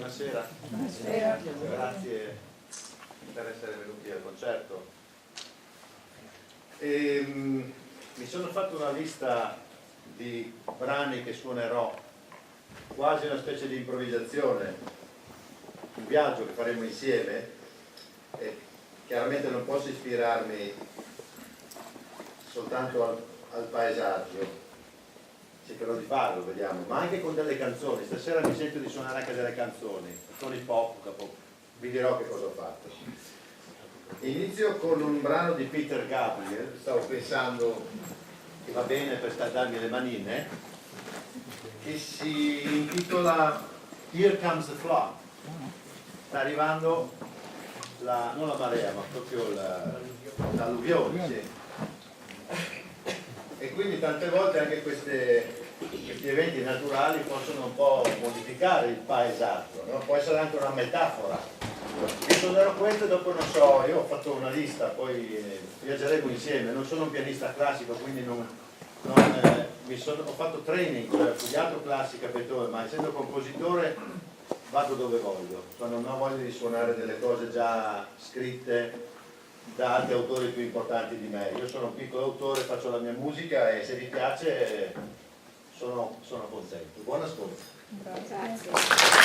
buonasera. Buonasera. Grazie per essere venuti al concerto. Mi sono fatto una lista di brani che suonerò, quasi una specie di improvvisazione, un viaggio che faremo insieme, e chiaramente non posso ispirarmi soltanto al paesaggio, cercherò di farlo, vediamo, ma anche con delle canzoni. Stasera mi sento di suonare anche delle canzoni pop, dopo vi dirò che cosa ho fatto. Inizio con un brano di Peter Gabriel, stavo pensando che va bene per darmi le manine, che si intitola Here Comes the Flood. Sta arrivando non la marea, ma proprio l'alluvione, sì. E quindi tante volte anche questi eventi naturali possono un po' modificare il paesaggio, no? Può essere anche una metafora. Io suonerò questo e dopo non so, io ho fatto una lista, poi viaggeremo insieme. Non sono un pianista classico, quindi ho fatto training, cioè ho studiato classica, Beethoven, ma essendo compositore vado dove voglio, cioè non ho voglia di suonare delle cose già scritte da altri autori più importanti di me. Io sono un piccolo autore, faccio la mia musica e se vi piace sono contento. Buon ascolto. Grazie.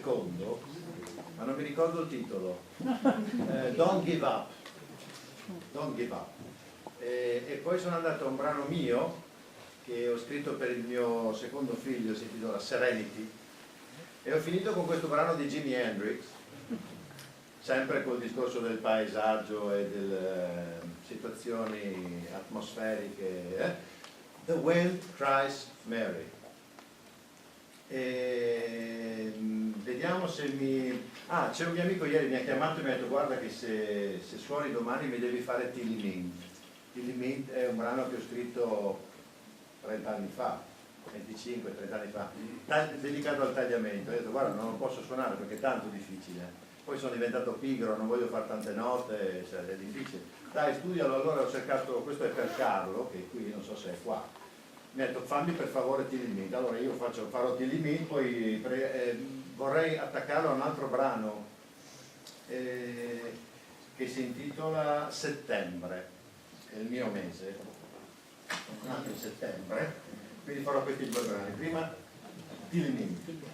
secondo, ma non mi ricordo il titolo. Don't Give Up. Don't Give Up. E poi sono andato a un brano mio che ho scritto per il mio secondo figlio, si intitola Serenity, e ho finito con questo brano di Jimi Hendrix, sempre col discorso del paesaggio e delle situazioni atmosferiche. The Wind Cries Mary. E vediamo se mi... Ah, c'è un mio amico ieri mi ha chiamato e mi ha detto guarda che se suoni domani mi devi fare Tilly Mint. Tilly Mint è un brano che ho scritto 30 anni fa, 25-30 anni fa, dedicato al tagliamento. Ho detto guarda non lo posso suonare perché è tanto difficile. Poi sono diventato pigro, non voglio fare tante note, cioè, è difficile. Dai, studialo. Allora ho cercato, questo è per Carlo, che qui non so se è qua. Mi ha detto fammi per favore Tilly Mint. Allora io farò Tilly Mint, poi vorrei attaccarlo a un altro brano che si intitola Settembre, è il mio mese, sono nato in settembre, quindi farò questi due brani. Prima Tilly Mint.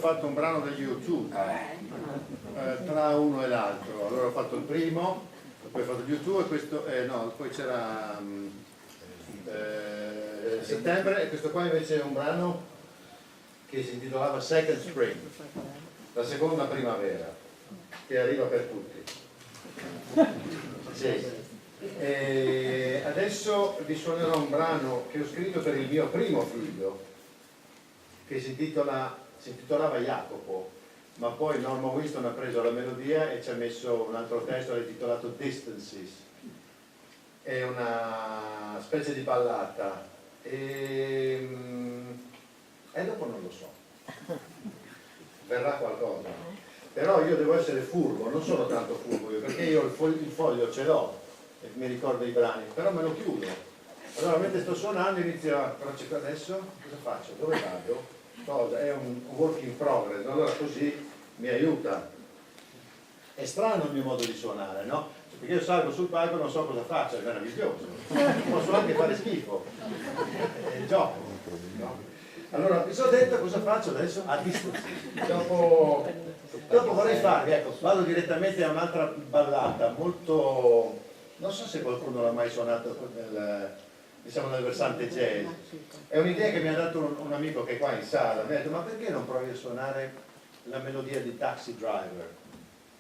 fatto un brano degli U2 tra uno e l'altro. Allora ho fatto il primo, poi ho fatto gli U2 e questo, no, poi c'era Settembre, e questo qua invece è un brano che si intitolava Second Spring, la seconda primavera, che arriva per tutti. Sì. E adesso vi suonerò un brano che ho scritto per il mio primo figlio, che si intitolava Jacopo, ma poi Norman Winston ha preso la melodia e ci ha messo un altro testo, l'ha intitolato Distances. È una specie di ballata e dopo non lo so, verrà qualcosa, però io devo essere furbo, non sono tanto furbo io, perché io il foglio ce l'ho e mi ricordo i brani, però me lo chiudo. Allora mentre sto suonando inizio a adesso cosa faccio? Dove vado? Cosa? È un work in progress, allora così mi aiuta. È strano il mio modo di suonare, no? Perché io salgo sul palco e non so cosa faccio, è meraviglioso, posso anche fare schifo, è il gioco, no? Allora mi sono detto cosa faccio adesso a distanza. Dopo vorrei farvi, ecco, vado direttamente a un'altra ballata molto, non so se qualcuno l'ha mai suonato diciamo nel versante jazz. È un'idea che mi ha dato un amico che è qua in sala, mi ha detto ma perché non provi a suonare la melodia di Taxi Driver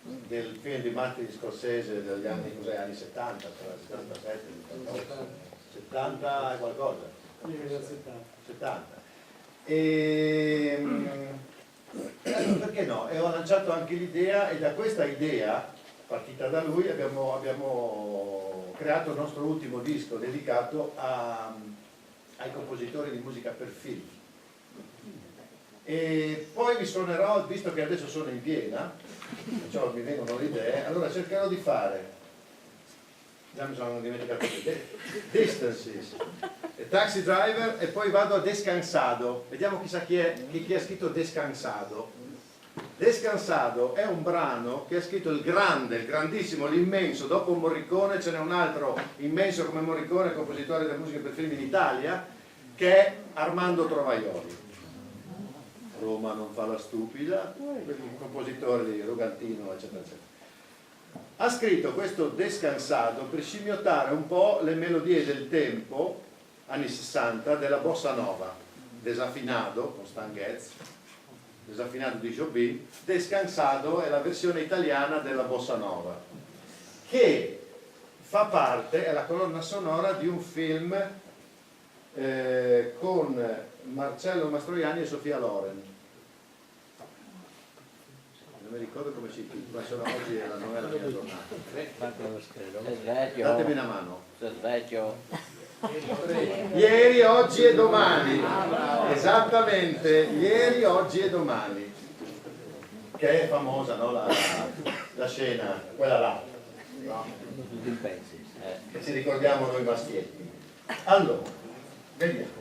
del film di Martin Scorsese degli anni, anni 70, 77, 70 e qualcosa, 70. E perché no? E ho lanciato anche l'idea, e da questa idea, partita da lui, abbiamo creato il nostro ultimo disco dedicato ai compositori di musica per film. E poi vi suonerò, visto che adesso sono in piena, perciò mi vengono le idee, allora cercherò di fare, già mi sono dimenticato Distances, Taxi Driver, e poi vado a Descansado. Vediamo chissà chi ha scritto Descansado. Descansado è un brano che ha scritto il grandissimo, l'immenso, dopo Morricone ce n'è un altro immenso come Morricone, compositore della musica per film in Italia, che è Armando Trovaioli. Roma non fa la stupida, il compositore di Rugantino, eccetera, eccetera. Ha scritto questo Descansado per scimmiottare un po' le melodie del tempo, anni 60, della bossa nova, Desafinado con Stan Getz, Desafinado di Jobim. Descansado è la versione italiana della bossa nova, che fa parte, è la colonna sonora di un film con Marcello Mastroianni e Sofia Loren. Non mi ricordo come si intitola, oggi non è la mia giornata. Datemi una mano. Ieri, oggi e domani. Esattamente, ieri, oggi e domani. Che è famosa, no? La scena, quella là. No? Che ci ricordiamo noi maschietti. Allora, vediamo.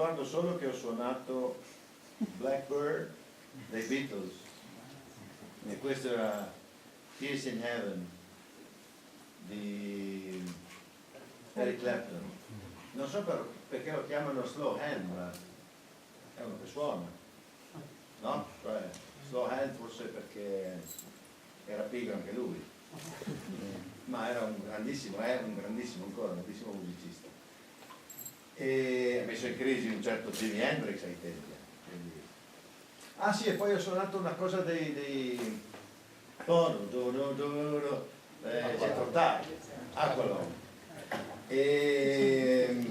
ricordo solo che ho suonato Blackbird dei Beatles e questo era Tears in Heaven di Eric Clapton. Non so perché lo chiamano slow hand, ma è uno che suona, no? Cioè, slow hand forse perché era pigro anche lui, ma era un grandissimo ancora, un grandissimo musicista. E ha messo in crisi un certo Jimi Hendrix ai tempi. Quindi... Ah sì, e poi ho suonato una cosa dei Centrotari, Aqualung. E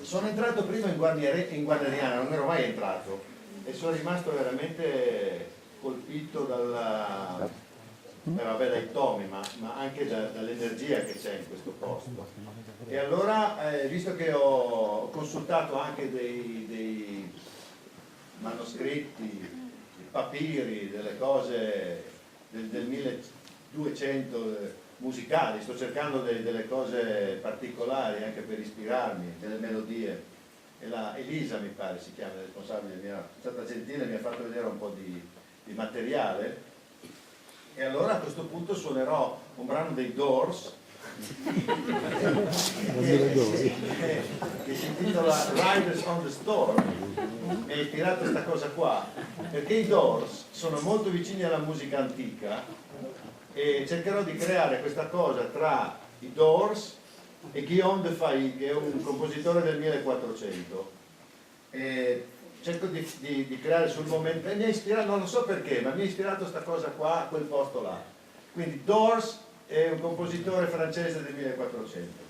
sono entrato prima in Guarneriana, non ero mai entrato e sono rimasto veramente colpito dai tomi, ma anche dall'energia che c'è in questo posto. E allora, visto che ho consultato anche dei manoscritti, dei papiri, delle cose del 1200 musicali, sto cercando delle cose particolari anche per ispirarmi, delle melodie. E la Elisa, mi pare si chiama, responsabile, è stata gentile, mi ha fatto vedere un po' di materiale. E allora a questo punto suonerò un brano dei Doors che si intitola Riders on the Storm. Mi ha ispirato questa cosa qua perché i Doors sono molto vicini alla musica antica e cercherò di creare questa cosa tra i Doors e Guillaume de Failly, che è un compositore del 1400. Cerco di creare sul momento e mi ha ispirato, non lo so perché, ma mi ha ispirato questa cosa qua a quel posto là. Quindi Doors è un compositore francese del 1400.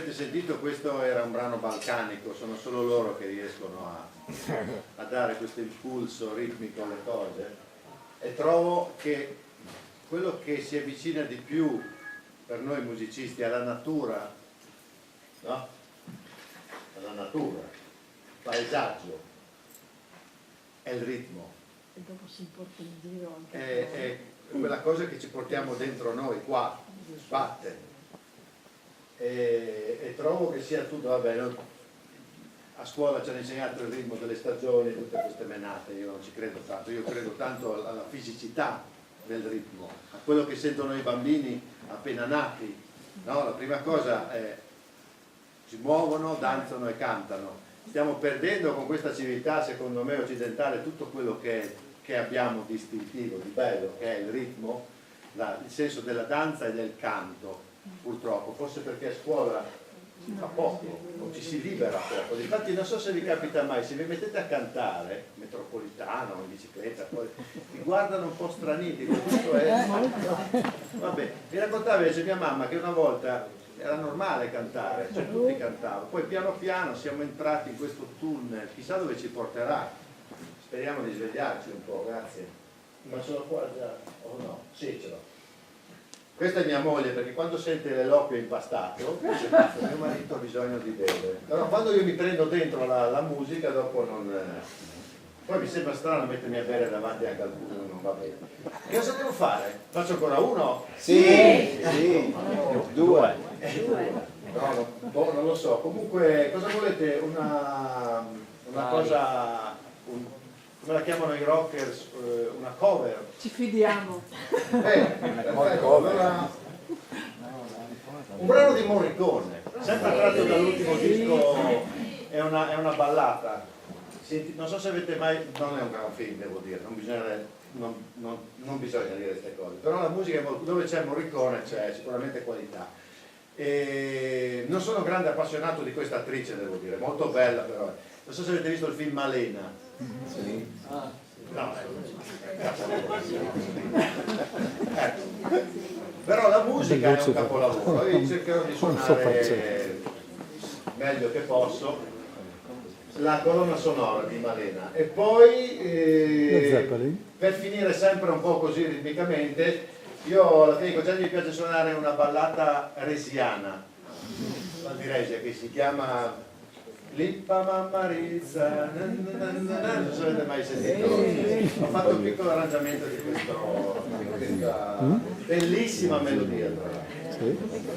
avete sentito, questo era un brano balcanico, sono solo loro che riescono a dare questo impulso ritmico alle cose, e trovo che quello che si avvicina di più per noi musicisti alla natura, no? Alla natura, il paesaggio, è il ritmo. E dopo si porta in giro anche. È quella cosa che ci portiamo dentro noi qua, sbatte. E trovo che sia tutto, vabbè, a scuola ci hanno insegnato il ritmo delle stagioni, tutte queste menate, io non ci credo tanto, io credo tanto alla fisicità del ritmo, a quello che sentono i bambini appena nati, no? La prima cosa è si muovono, danzano e cantano. Stiamo perdendo con questa civiltà, secondo me, occidentale, tutto quello che abbiamo di istintivo, di bello, che è il ritmo, il senso della danza e del canto. Purtroppo, forse perché a scuola si fa poco o ci si libera poco. Infatti non so se vi capita mai, se vi mettete a cantare metropolitano o in bicicletta, poi vi guardano un po' straniti, tutto è... Vabbè, mi raccontava invece mia mamma che una volta era normale cantare, cioè tutti cantavano, poi piano piano siamo entrati in questo tunnel, chissà dove ci porterà, speriamo di svegliarci un po', grazie. Ma sono qua già, o no? Sì, ce l'ho. Questa è mia moglie, perché quando sente l'eloquio impastato dice mio marito ha bisogno di bere, però quando io mi prendo dentro la musica dopo non... Poi mi sembra strano mettermi a bere davanti a qualcuno, non va bene. Che cosa devo fare? Faccio ancora uno? Sì. Due. No, non lo so. Comunque, cosa volete? Una cosa... come la chiamano i rockers? Una cover? Ci fidiamo. Perfetto. Allora, un brano di Morricone, sempre tratto dall'ultimo disco, è una ballata. Non so se avete mai, non è un gran film, devo dire, non bisogna dire queste cose, però la musica dove c'è Morricone c'è sicuramente qualità. E non sono grande appassionato di questa attrice, devo dire, molto bella però. Non so se avete visto il film Malena. Sì. No, però la musica è un capolavoro, io cercherò di suonare meglio che posso la colonna sonora di Malena e poi per finire sempre un po' così ritmicamente, io alla fine Gianni mi piace suonare una ballata resiana, la di Resia, che si chiama Lippa Mammarizza, non so se avete mai sentito, ho fatto un piccolo arrangiamento di questa bellissima melodia tra l'altro.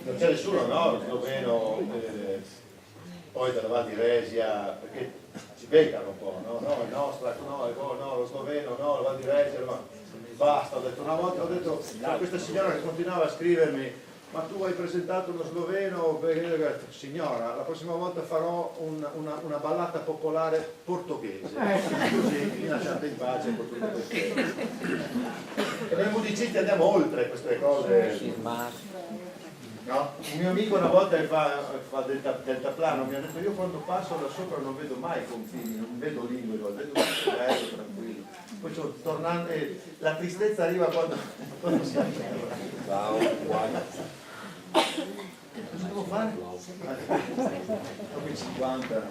Non c'è nessuno, no? Lo sloveno, poi dalla Val di Resia, perché ci beccano un po', no? No, il nostro, no, lo sloveno, no, la Val di Resia, no. Basta, ho detto una volta, a questa signora che continuava a scrivermi, ma tu hai presentato uno sloveno, signora, la prossima volta farò una ballata popolare portoghese, così mi lasciate in pace con tutte queste cose. E noi musicisti andiamo oltre queste cose. No? Un mio amico una volta che fa deltaplano mi ha detto: io quando passo da sopra non vedo mai confini, non vedo lingue, vedo tutto bello, tranquillo. Poi tornando, la tristezza arriva quando si arriva. Cosa devo fare? Come 50.